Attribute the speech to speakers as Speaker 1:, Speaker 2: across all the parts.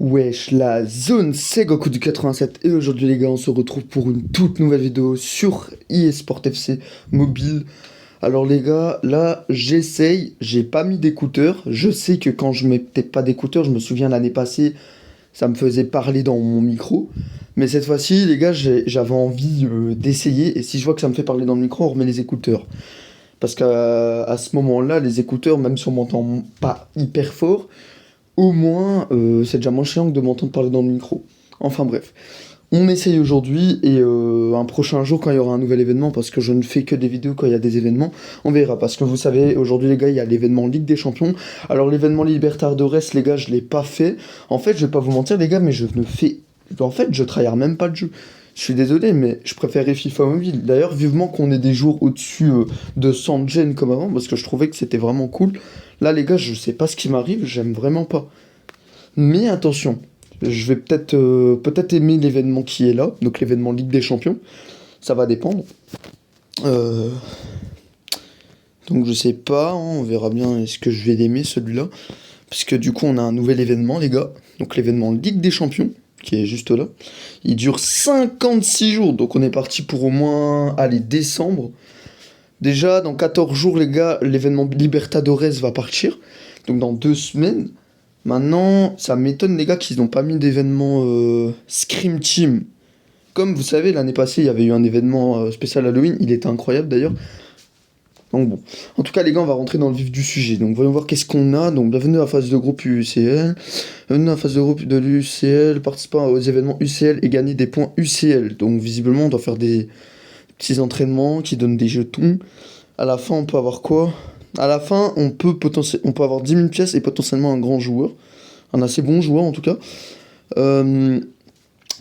Speaker 1: Wesh, la zone c'est Goku du 87 et aujourd'hui les gars on se retrouve pour une toute nouvelle vidéo sur eSport FC mobile. Alors les gars, là j'essaye, j'ai pas mis d'écouteurs, je sais que quand je mettais pas d'écouteurs, je me souviens l'année passée, ça me faisait parler dans mon micro. Mais cette fois-ci les gars j'avais envie d'essayer et si je vois que ça me fait parler dans le micro, on remet les écouteurs. Parce qu'à ce moment-là, les écouteurs, même si on m'entend pas hyper fort, au moins, c'est déjà moins chiant que de m'entendre parler dans le micro. Enfin bref, on essaye aujourd'hui et un prochain jour quand il y aura un nouvel événement, parce que je ne fais que des vidéos quand il y a des événements, on verra. Parce que vous savez, aujourd'hui les gars, il y a l'événement Ligue des Champions. Alors l'événement Libertadores, les gars, je l'ai pas fait. En fait, je vais pas vous mentir les gars, mais je ne fais... En fait, je tryhard même pas le jeu. Je suis désolé, mais je préférais FIFA Mobile. D'ailleurs, vivement qu'on ait des jours au-dessus de 100 gen comme avant, parce que je trouvais que c'était vraiment cool. Là, les gars, je sais pas ce qui m'arrive, j'aime vraiment pas. Mais attention, je vais peut-être aimer l'événement qui est là, donc l'événement Ligue des Champions. Ça va dépendre. Euh, donc je sais pas, hein, on verra bien est-ce que je vais l'aimer celui-là. Puisque du coup, on a un nouvel événement, les gars. Donc l'événement Ligue des Champions, qui est juste là. Il dure 56 jours, donc on est parti pour au moins, allez, décembre. Déjà, dans 14 jours, les gars, l'événement Libertadores va partir. Donc dans 2 semaines. Maintenant, ça m'étonne, les gars, qu'ils n'ont pas mis d'événement Scream Team. Comme vous savez, l'année passée, il y avait eu un événement spécial Halloween. Il était incroyable d'ailleurs. Donc bon. En tout cas, les gars, on va rentrer dans le vif du sujet. Donc voyons voir qu'est-ce qu'on a. Donc bienvenue à la phase de groupe UCL. Bienvenue à la phase de groupe de l'UCL. Participant aux événements UCL et gagner des points UCL. Donc visiblement, on doit faire des petits entraînements qui donnent des jetons. À la fin, on peut avoir quoi? À la fin, on peut avoir 10 000 pièces et potentiellement un grand joueur. Un assez bon joueur en tout cas.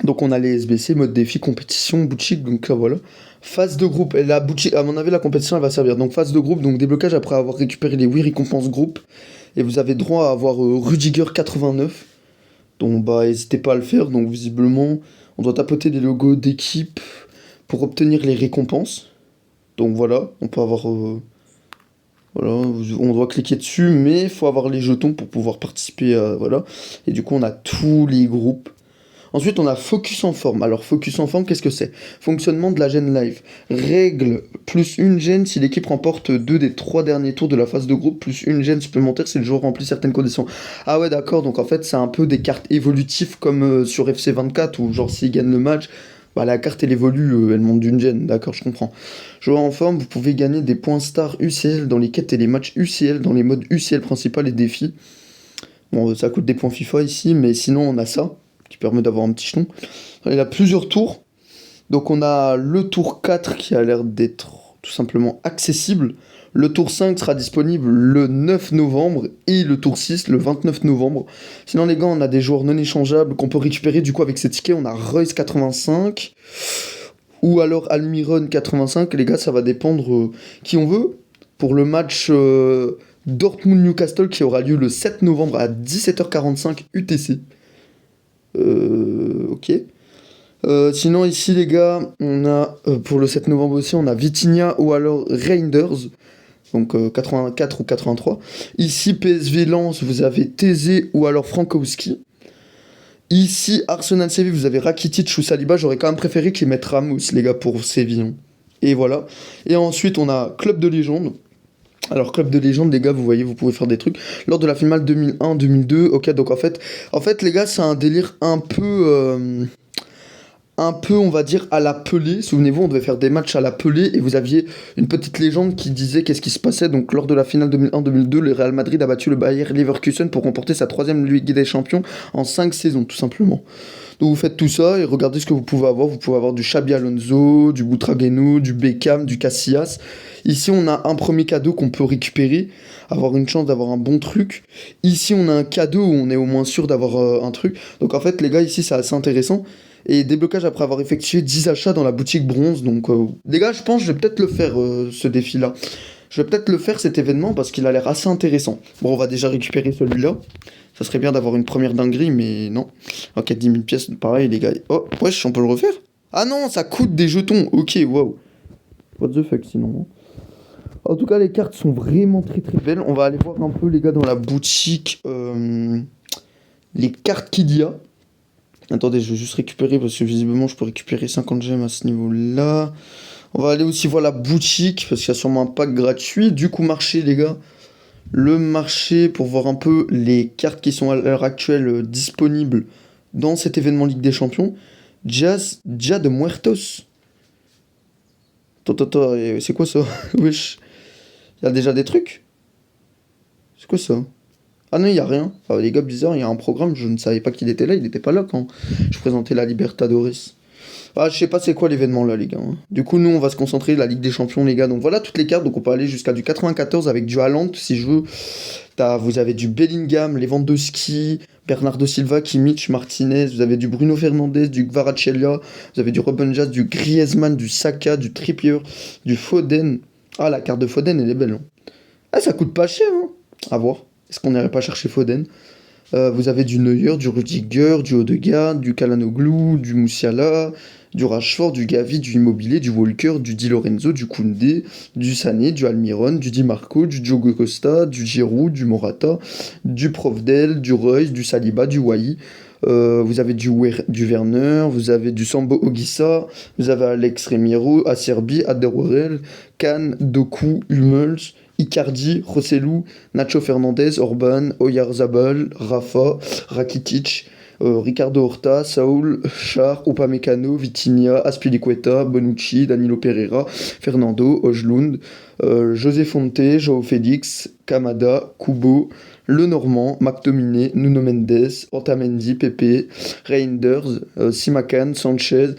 Speaker 1: Donc on a les SBC, mode défi, compétition, boutique, donc là voilà. Phase de groupe, et la boutique, à mon avis la compétition elle va servir. Donc phase de groupe, donc déblocage après avoir récupéré les 8 récompenses groupe. Et vous avez droit à avoir Rudiger 89. Donc bah n'hésitez pas à le faire, donc visiblement on doit tapoter les logos d'équipe pour obtenir les récompenses. Donc voilà, on peut avoir... voilà, on doit cliquer dessus, mais il faut avoir les jetons pour pouvoir participer à... Voilà. Et du coup, on a tous les groupes. Ensuite, on a Focus en forme. Alors, Focus en forme, qu'est-ce que c'est? Fonctionnement de la gêne live. Règle, plus une gêne si l'équipe remporte 2 des 3 derniers tours de la phase de groupe, plus une gêne supplémentaire si le joueur remplit certaines conditions. Ah ouais, d'accord, donc en fait, c'est un peu des cartes évolutives comme sur FC24, où genre s'il gagne le match... Bah, la carte elle évolue, elle monte d'une gêne, d'accord, je comprends. Joueur en forme, vous pouvez gagner des points stars UCL dans les quêtes et les matchs UCL, dans les modes UCL principal et défis. Bon, ça coûte des points FIFA ici, mais sinon on a ça, qui permet d'avoir un petit jeton. Il y a plusieurs tours. Donc on a le tour 4 qui a l'air d'être tout simplement accessible. Le tour 5 sera disponible le 9 novembre et le tour 6 le 29 novembre. Sinon les gars, on a des joueurs non échangeables qu'on peut récupérer du coup avec ces tickets. On a Royce 85 ou alors Almiron 85. Les gars, ça va dépendre qui on veut. Pour le match Dortmund-Newcastle qui aura lieu le 7 novembre à 17h45 UTC. Ok. Sinon ici les gars, on a pour le 7 novembre aussi, on a Vitinha ou alors Reinders. Donc 84 ou 83. Ici, PSV Lens, vous avez Thésée ou alors Frankowski. Ici, Arsenal Séville, vous avez Rakitic ou Saliba. J'aurais quand même préféré qu'ils mettent Ramos, les gars, pour Séville. Et voilà. Et ensuite, on a Club de légende. Alors, Club de légende, les gars, vous voyez, vous pouvez faire des trucs. Lors de la finale 2001-2002, ok, donc en fait, les gars, c'est un délire un peu, on va dire, à la Pelé. Souvenez-vous, on devait faire des matchs à la Pelé et vous aviez une petite légende qui disait qu'est-ce qui se passait. Donc, lors de la finale 2001-2002, le Real Madrid a battu le Bayer Leverkusen pour remporter sa 3e Ligue des Champions en 5 saisons, tout simplement. Donc, vous faites tout ça et regardez ce que vous pouvez avoir. Vous pouvez avoir du Xabi Alonso, du Butragueño, du Beckham, du Casillas. Ici, on a un premier cadeau qu'on peut récupérer, avoir une chance d'avoir un bon truc. Ici, on a un cadeau où on est au moins sûr d'avoir un truc. Donc, en fait, les gars, ici, c'est assez intéressant. Et déblocage après avoir effectué 10 achats dans la boutique bronze. Donc, les gars, je pense que je vais peut-être le faire, ce défi-là. Je vais peut-être le faire, cet événement, parce qu'il a l'air assez intéressant. Bon, on va déjà récupérer celui-là. Ça serait bien d'avoir une première dinguerie, mais non. Ok, 10 000 pièces, pareil, les gars. Oh, wesh, on peut le refaire? Ah non, ça coûte des jetons. Ok, wow. What the fuck, sinon. En tout cas, les cartes sont vraiment très très belles. On va aller voir un peu, les gars, dans la boutique les cartes Kidia. Attendez, je vais juste récupérer parce que visiblement je peux récupérer 50 gemmes à ce niveau-là. On va aller aussi voir la boutique parce qu'il y a sûrement un pack gratuit. Du coup, marché, les gars. Le marché pour voir un peu les cartes qui sont à l'heure actuelle disponibles dans cet événement Ligue des Champions. Dia de Muertos. Attends, c'est quoi ça? Wesh. Il y a déjà des trucs? C'est quoi ça? Ah non, il y a rien. Ah, les gars, bizarre, il y a un programme, je ne savais pas qu'il était là, il n'était pas là quand je présentais la Libertadores. Ah, je sais pas c'est quoi l'événement là, les gars, hein. Du coup, nous, on va se concentrer la Ligue des Champions, les gars. Donc voilà toutes les cartes. Donc on peut aller jusqu'à du 94 avec du Haaland, si je veux. Vous avez du Bellingham, Lewandowski, Bernardo Silva, Kimmich, Martinez. Vous avez du Bruno Fernandes, du Kvaratskhelia. Vous avez du Ruben Dias, du Griezmann, du Saka, du Trippier, du Foden. Ah, la carte de Foden, elle est belle, hein. Ah, ça coûte pas cher, hein. À voir. Est-ce qu'on n'irait pas chercher Foden? Vous avez du Neuer, du Rudiger, du Odegaard, du Calhanoglu, du Musiala, du Rashford, du Gavi, du Immobilier, du Walker, du Di Lorenzo, du Koundé, du Sané, du Almiron, du Di Marco, du Diogo Costa, du Giroud, du Morata, du Provdel, du Reus, du Saliba, du Wai. Vous avez du Werner, vous avez du Sambo Ogissa, vous avez Alex Remiro, Acerbi, Aderweireld, Kahn, Doku, Hummels, Icardi, Rossellou, Nacho Fernandez, Orban, Oyarzabal, Rafa, Rakitic, Ricardo Horta, Saúl, Char, Upamecano, Vitinha, Azpilicueta, Bonucci, Danilo Pereira, Fernando, Højlund, José Fonte, João Félix, Kamada, Kubo, Lenormand, McTominay, Nuno Mendes, Otamendi, Pepe, Reinders, Simakan, Sanchez.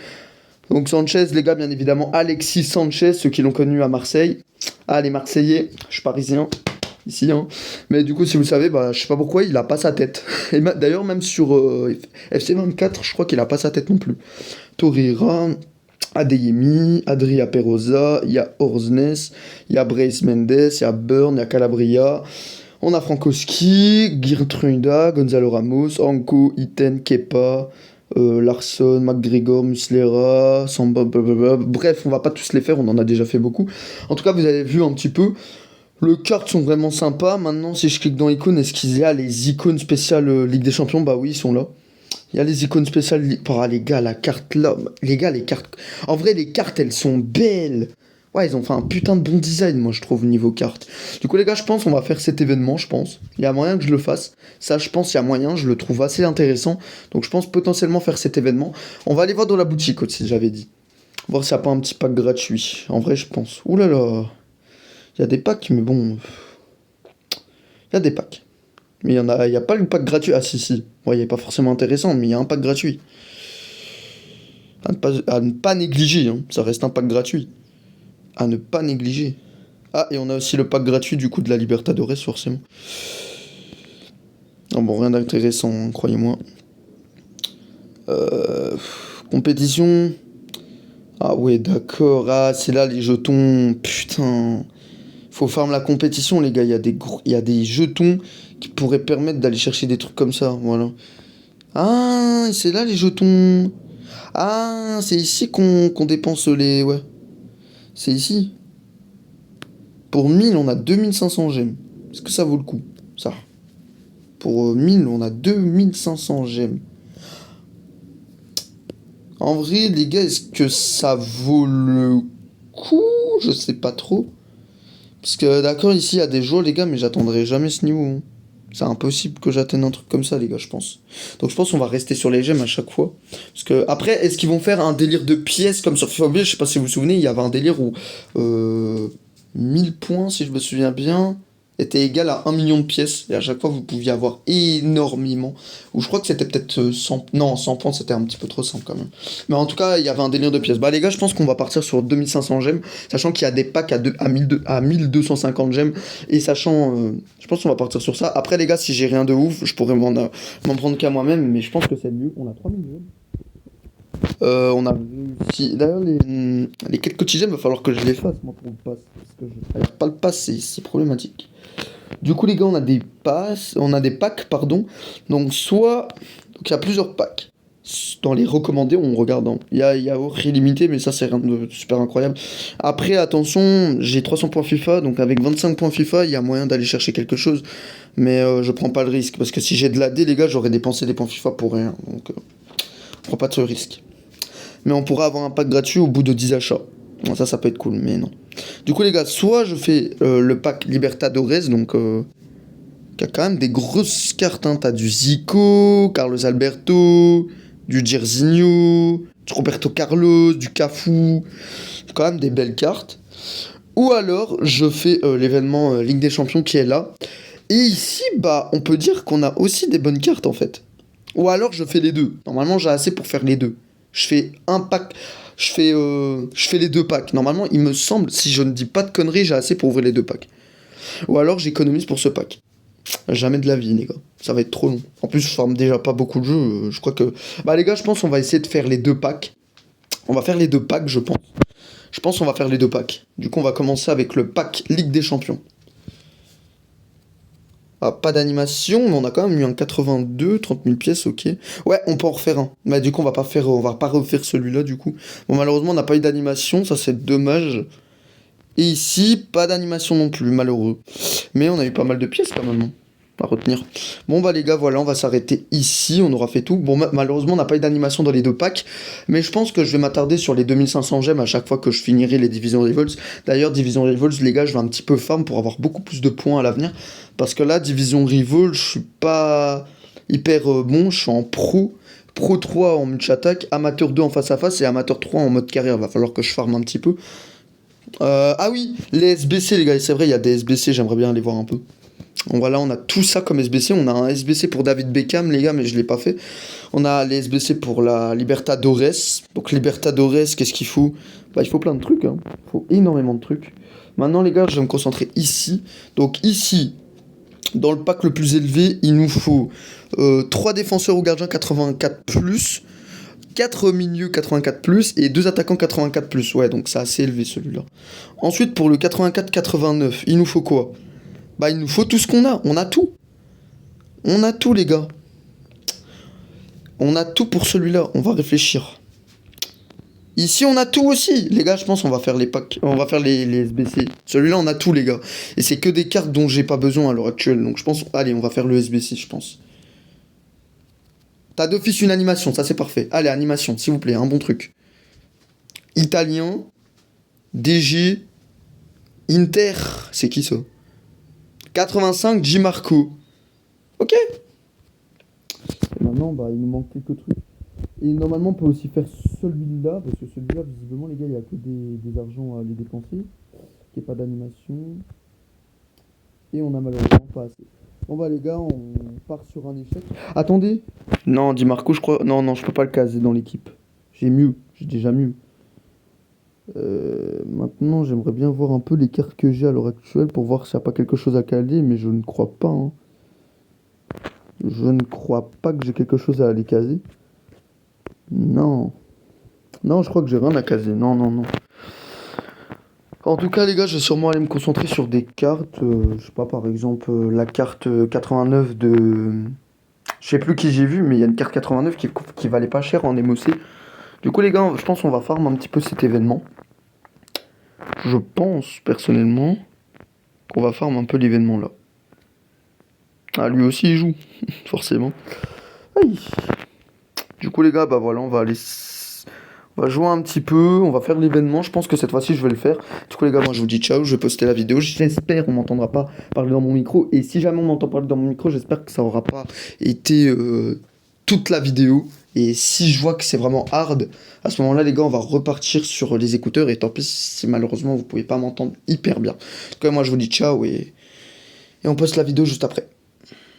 Speaker 1: Donc Sanchez, les gars, bien évidemment, Alexis Sanchez, ceux qui l'ont connu à Marseille. Ah, les Marseillais, je suis parisien, ici, hein. Mais du coup, si vous savez, bah, je sais pas pourquoi, il a pas sa tête. Et d'ailleurs, même sur FC24, je crois qu'il a pas sa tête non plus. Torreira, Adeyemi, Adria Perosa, il y a Orsnes, il y a Brais Mendes, il y a Burn, il y a Calabria. On a Frankowski, Geertruida, Gonzalo Ramos, Anko, Iten, Kepa, Larsson, McGregor, Muslera, Samba, blablabla. Bref, on va pas tous les faire, on en a déjà fait beaucoup. En tout cas, vous avez vu un petit peu. Les cartes sont vraiment sympas. Maintenant, si je clique dans icônes, est-ce qu'il y a les icônes spéciales Ligue des Champions? Bah oui, ils sont là. Il y a les icônes spéciales. Oh, les gars, la carte là. Les gars, les cartes. En vrai, les cartes, elles sont belles. Ouais, ils ont fait un putain de bon design, moi, je trouve, niveau carte. Du coup, les gars, je pense qu'on va faire cet événement, je pense. Il y a moyen que je le fasse. Ça, je pense, il y a moyen, je le trouve assez intéressant. Donc, je pense potentiellement faire cet événement. On va aller voir dans la boutique aussi, j'avais dit. Voir s'il n'y a pas un petit pack gratuit. En vrai, je pense. Ouh là là. Il y a des packs, mais bon. Il y a des packs. Mais il y a pas le pack gratuit. Ah, si. Ouais, il n'est pas forcément intéressant, mais il y a un pack gratuit. À ne pas négliger, hein. Ça reste un pack gratuit. À ne pas négliger. Ah, et on a aussi le pack gratuit du coup de la Libertadores, forcément. Ah bon, rien d'intéressant, hein, croyez-moi. Compétition. Ah ouais, d'accord. Ah, c'est là les jetons. Putain. Faut farm la compétition, les gars. Il y a des jetons qui pourraient permettre d'aller chercher des trucs comme ça. Voilà. Ah, c'est là les jetons. Ah, c'est ici qu'on dépense les... Ouais. C'est ici. Pour 1000, on a 2500 gemmes. Est-ce que ça vaut le coup? Ça. Pour 1000, on a 2500 gemmes. En vrai, les gars, est-ce que ça vaut le coup? Je sais pas trop. Parce que, d'accord, ici, il y a des joueurs, les gars, mais j'attendrai jamais ce niveau, hein. C'est impossible que j'atteigne un truc comme ça, les gars, je pense. Donc je pense qu'on va rester sur les gemmes à chaque fois. Parce que, après, est-ce qu'ils vont faire un délire de pièces comme sur FIFA Mobile? Je sais pas si vous vous souvenez, il y avait un délire où 1000 points, si je me souviens bien, était égal à 1 million de pièces. Et à chaque fois, vous pouviez avoir énormément. Ou je crois que c'était peut-être 100... Non, 100 points, c'était un petit peu trop simple quand même. Mais en tout cas, il y avait un délire de pièces. Bah les gars, je pense qu'on va partir sur 2500 gemmes. Sachant qu'il y a des packs à 1250 gemmes. Et sachant... je pense qu'on va partir sur ça. Après les gars, si j'ai rien de ouf, je pourrais m'en prendre qu'à moi-même. Mais je pense que c'est mieux. On a 3000 gemmes. On a réussi. D'ailleurs, les quelques petits gemmes, il va falloir que je les fasse, moi, pour le pass. Parce que je n'arrive pas le pass, c'est problématique. Du coup, les gars, on a des packs, pardon. Donc, il y a plusieurs packs. Dans les recommandés, on regarde. Il y a offre illimitée, mais ça, c'est rien de super incroyable. Après, attention, j'ai 300 points FIFA. Donc, avec 25 points FIFA, il y a moyen d'aller chercher quelque chose. Mais je prends pas le risque. Parce que si j'ai de la D, les gars, j'aurais dépensé des points FIFA pour rien. Donc, je prends pas de ce risque. Mais on pourra avoir un pack gratuit au bout de 10 achats. Bon, ça peut être cool, mais non. Du coup, les gars, soit je fais le pack Libertadores, donc qui a quand même des grosses cartes. Hein. T'as du Zico, Carlos Alberto, du Jairzinho, du Roberto Carlos, du Cafu. Quand même des belles cartes. Ou alors, je fais l'événement Ligue des Champions qui est là. Et ici, bah, on peut dire qu'on a aussi des bonnes cartes, en fait. Ou alors, je fais les deux. Normalement, j'ai assez pour faire les deux. Je fais un pack... je fais les deux packs. Normalement, il me semble, si je ne dis pas de conneries, j'ai assez pour ouvrir les deux packs. Ou alors, j'économise pour ce pack. Jamais de la vie, les gars. Ça va être trop long. En plus, je farme déjà pas beaucoup de jeux. Je crois que... Bah, les gars, je pense qu'on va essayer de faire les deux packs. On va faire les deux packs, je pense. Je pense qu'on va faire les deux packs. Du coup, on va commencer avec le pack Ligue des Champions. Ah, pas d'animation, mais on a quand même eu un 82, 30 000 pièces, ok. Ouais, on peut en refaire un. Mais du coup, on va pas refaire celui-là, du coup. Bon, malheureusement, on n'a pas eu d'animation, ça c'est dommage. Et ici, pas d'animation non plus, malheureux. Mais on a eu pas mal de pièces quand même, hein, à retenir. Bon bah les gars, voilà, on va s'arrêter ici, on aura fait tout. Bon, malheureusement, on n'a pas eu d'animation dans les deux packs. Mais je pense que je vais m'attarder sur les 2500 gemmes à chaque fois que je finirai les Division Rivals. D'ailleurs, Division Rivals, les gars, je vais un petit peu farm pour avoir beaucoup plus de points à l'avenir. Parce que là, Division Rivals, je suis pas hyper bon, je suis en pro. Pro 3 en multi-attaque, Amateur 2 en face à face et Amateur 3 en mode carrière. Va falloir que je farme un petit peu. Ah oui, les SBC, les gars, c'est vrai, il y a des SBC, j'aimerais bien aller voir un peu. Bon, voilà, on a tout ça comme SBC. On a un SBC pour David Beckham, les gars, mais je l'ai pas fait. On a les SBC pour la Libertadores. Donc, Libertadores, qu'est-ce qu'il faut? Bah, il faut plein de trucs, hein. Il faut énormément de trucs. Maintenant, les gars, je vais me concentrer ici. Donc, ici, dans le pack le plus élevé, il nous faut 3 défenseurs ou gardiens 84+, 4 milieux 84+, et 2 attaquants 84+. Ouais, donc c'est assez élevé celui-là. Ensuite, pour le 84-89, il nous faut quoi? Bah, il nous faut tout ce qu'on a. On a tout. On a tout, les gars. On a tout pour celui-là. On va réfléchir. Ici, on a tout aussi. Les gars, je pense qu'on va faire les packs. On va faire les SBC. Celui-là, on a tout, les gars. Et c'est que des cartes dont j'ai pas besoin à l'heure actuelle. Donc, je pense... Allez, on va faire le SBC, je pense. T'as d'office une animation. Ça, c'est parfait. Allez, animation, s'il vous plaît. Un bon truc. Italien. DG. Inter. C'est qui, ça? 85, G Marco. Ok. Et maintenant, bah, il nous manque quelques trucs. Et normalement, on peut aussi faire celui-là, parce que celui-là, visiblement, les gars, il n'y a que des argents à les dépenser. Il n'y a pas d'animation. Et on a malheureusement pas assez. Bon bah les gars, on part sur un échec. Attendez. Non, Di Marco, je crois... Non, je peux pas le caser dans l'équipe. J'ai mieux. J'ai déjà mieux. Maintenant, j'aimerais bien voir un peu les cartes que j'ai à l'heure actuelle pour voir s'il n'y a pas quelque chose à caler, mais je ne crois pas. Hein. Je ne crois pas que j'ai quelque chose à aller caser. Non. Non, je crois que j'ai rien à caser. Non. En tout cas, les gars, je vais sûrement aller me concentrer sur des cartes. Je sais pas, par exemple, la carte 89 de... Je sais plus qui j'ai vu, mais il y a une carte 89 qui valait pas cher en MOC. Du coup, les gars, je pense qu'on va farm un petit peu cet événement. Je pense, personnellement, qu'on va farm un peu l'événement là. Ah, lui aussi, il joue, forcément. Aïe. Du coup, les gars, bah voilà, on va jouer un petit peu, on va faire l'événement. Je pense que cette fois-ci, je vais le faire. Du coup, les gars, moi, je vous dis ciao, je vais poster la vidéo. J'espère qu'on m'entendra pas parler dans mon micro. Et si jamais on m'entend parler dans mon micro, j'espère que ça aura pas été toute la vidéo. Et si je vois que c'est vraiment hard, à ce moment-là, les gars, on va repartir sur les écouteurs. Et tant pis si malheureusement, vous pouvez pas m'entendre hyper bien. En tout cas, moi, je vous dis ciao et on poste la vidéo juste après.